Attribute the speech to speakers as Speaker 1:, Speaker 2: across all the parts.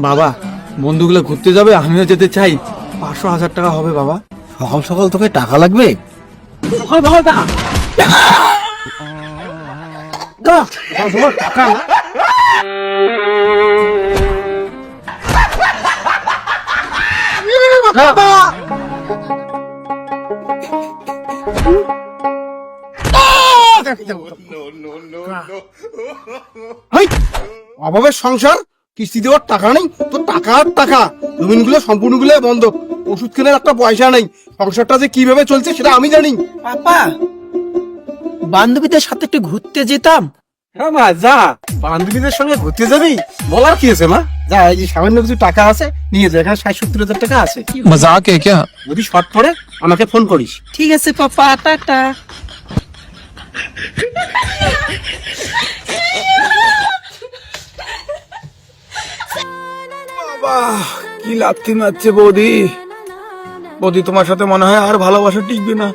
Speaker 1: বাবা বন্ধুগুলো ঘুরতে যাবে, আমিও যেতে চাই। 500,000 টাকা হবে বাবা।
Speaker 2: সকাল সকাল তোকে টাকা লাগবে?
Speaker 1: টাকা না
Speaker 2: অভাবের সংসার, কিস্তি দেওয়ার টাকা নেই, তো টাকা আর টাকা। জমিনগুলো সম্পূর্ণগুলো বন্ধক, ওষুধ কেনার একটা পয়সা নেই। সংসারটা যে কিভাবে চলছে সেটা আমি জানি।
Speaker 3: পাপা, বান্ধবীদের সাথে একটু ঘুরতে যেতাম।
Speaker 2: হ্যাঁ মা, যা, বান্ধবীদের সঙ্গে ঘুরতে যাবি, বলার কি আছে মা? যা, এই যে সামান্য কিছু টাকা আছে, নিয়ে যা। এখানে 60-70 হাজার টাকা আছে।
Speaker 4: मजाक है क्या?
Speaker 2: যদি শর্ট পড়ে আমাকে ফোন করিস।
Speaker 3: ঠিক আছে পাপা, টাটা।
Speaker 1: কি লাথি মারছে বৌদি। বৌদি তোমার সাথে মনে হয় আর ভালোবাসা টিকবে না।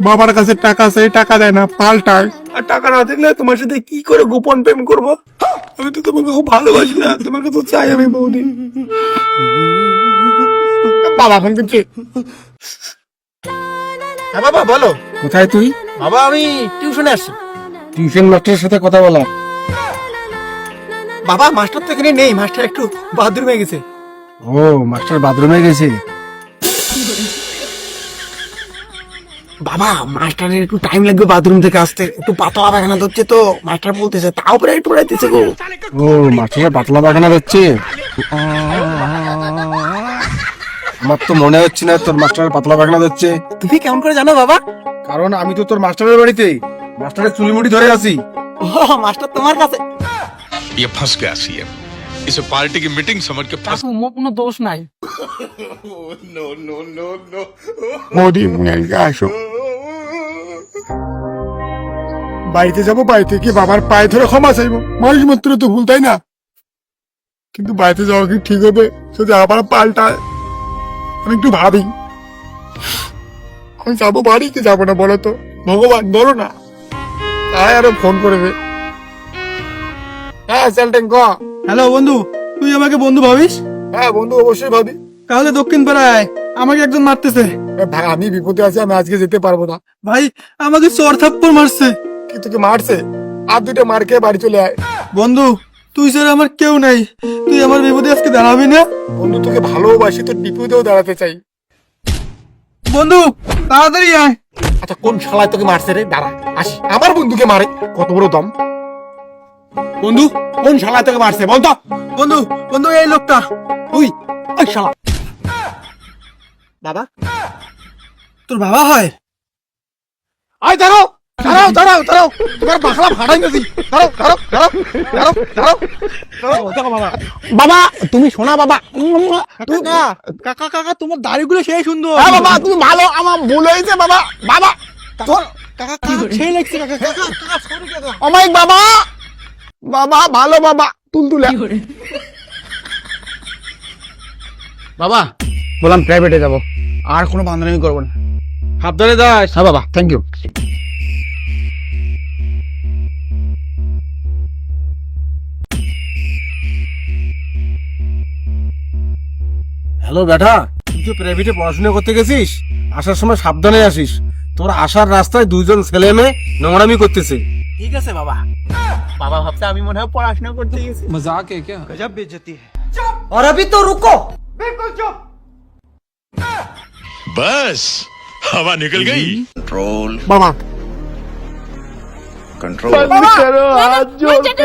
Speaker 1: বাবার কাছে টাকা চাই, টাকা দেয় না, পাল্টায়। আর টাকা না থাকলে তোমার সাথে কি করে গোপন প্রেম করব? আমি তো তোমাকে খুব ভালোবাসি না, তোমাকে তো চাই আমি বৌদি। বাবা ফোন করছে।
Speaker 2: হ্যাঁ বাবা বলো।
Speaker 1: কোথায় তুই?
Speaker 2: বাবা আমি টিউশনে আসছি। টিউশন মাস্টারের সাথে কথা বলা।
Speaker 1: বাবা মাস্টার তো এখানে নেই, মাস্টার একটু বাথরুমে গেছে।
Speaker 2: ও, মাস্টার বাথরুমে গেছে।
Speaker 1: বাবা মাস্টারের একটু টাইম লাগবে বাথরুম থেকে আসতে, একটু পাতলা পায়খানা ধরছে তো মাস্টার বলতেছে, তাও উপরে একটু পড়াইতেছে গো।
Speaker 2: ও, মাস্টারের পাতলা পায়খানা হচ্ছে। আমার তো মনে হচ্ছে না তোর মাস্টারের পাতলা পায়খানা হচ্ছে।
Speaker 1: তুমি কেমন করে জানো বাবা?
Speaker 2: কারণ আমি তো তোর মাস্টারের বাড়িতে মাস্টারের চুলিমুড়ি ধরে আছি।
Speaker 1: ও মাস্টার তোমার কাছে।
Speaker 4: ये फंस गया सीएम, इसे पार्टी की मीटिंग समझ के फंस।
Speaker 1: মোর কোনো দোষ নাই।
Speaker 5: মোদি আসো, বাড়িতে যাবো, বাড়িতে গিয়ে বাবার পায়ে ধরে ক্ষমা চাইবো। মানুষ মাত্র তো ভুল, তাই না? কিন্তু বাড়িতে যাওয়া কি ঠিক হবে যদি আবার পাল্টায়? আমি একটু ভাবি, আমি যাবো বাড়ি কি যাবো না বলো তো? ভগবান বলো না। তাই আরো ফোন করবে। হ্যাঁ সেলটেন ক।
Speaker 1: হ্যালো বন্ধু, তুই আমাকে বন্ধু ভাবিস?
Speaker 5: হ্যাঁ বন্ধু, অবশ্যই ভাবি।
Speaker 1: তাহলে দক্ষিণ পাড়ায় আমাকে একজন মারতেছে।
Speaker 5: ভাই আমি বিপদে আছি, আমি আজকে যেতে পারবো না।
Speaker 1: ভাই আমাকে চর থাপ্পড় মারছে।
Speaker 5: কি তোকে মারছে? আর দুটো মার খেয়ে বাড়ি চলে আয়।
Speaker 1: বন্ধু তুই স্যার আমার কেউ নাই, তুই আমার বিপদে আজকে দাঁড়াবি না?
Speaker 5: বন্ধু তোকে ভালোবাসি, তোর বিপদেও দাঁড়াতে চাই।
Speaker 1: বন্ধু তাড়াতাড়ি আয়।
Speaker 5: আচ্ছা কোন শালায় তোকে মারছে রে? দাঁড়া আসি। আমার বন্ধুকে মারে, কত বড় দম! বন্ধু কোন শালায় তোকে মারছে বল তো?
Speaker 1: বন্ধু বন্ধু এই লোকটা।
Speaker 5: তুই ওই শালা।
Speaker 1: বাবা তোর বাবা হয়?
Speaker 5: আয় দাঁড়াও দাঁড়াও দাঁড়াও দাঁড়াও, তোমার বাসলা ফাটাই গেছি। দাঁড়াও দাঁড়াও দাঁড়াও দাঁড়াও দাঁড়াও দাঁড়াও। বাবা বাবা তুমি শোনা বাবা।
Speaker 1: কাকা কাকা তোমার দাড়িগুলো সেই সুন্দর।
Speaker 5: হ্যাঁ বাবা তুমি ভালো, আমার ভুল হয়েছে বাবা। বাবা তোর
Speaker 1: কাকা কাকা সেই লাগছে কাকা। কাকা কাকা সরি কাকা।
Speaker 5: অমাইক বাবা। বাবা ভালো বাবা, তুলতুলে।
Speaker 2: বাবা বললাম প্রাইভেটে যাব, আর কোনো বান্ধবী করবো না।
Speaker 1: সাবধানে যাস।
Speaker 2: হ্যাঁ বাবা, থ্যাংক ইউ। হ্যালো বেটা, তুই তো প্রাইভেটে পড়াশোনা করতে গেছিস, আসার সময় সাবধানে আসিস। তোর আসার রাস্তায় দুইজন ছেলে মেয়ে নোংরামি করতেছে।
Speaker 3: ঠিক আছে বাবা। বাবা ভাবছে আমি মনে হয় পড়াশোনা করতে গেছি।
Speaker 4: मजाक है क्या?
Speaker 1: गजब बेइज्जती है।
Speaker 3: और अभी तो रुको।
Speaker 4: बस हवा निकल गई।
Speaker 5: বাবা
Speaker 6: হাত জোর কে না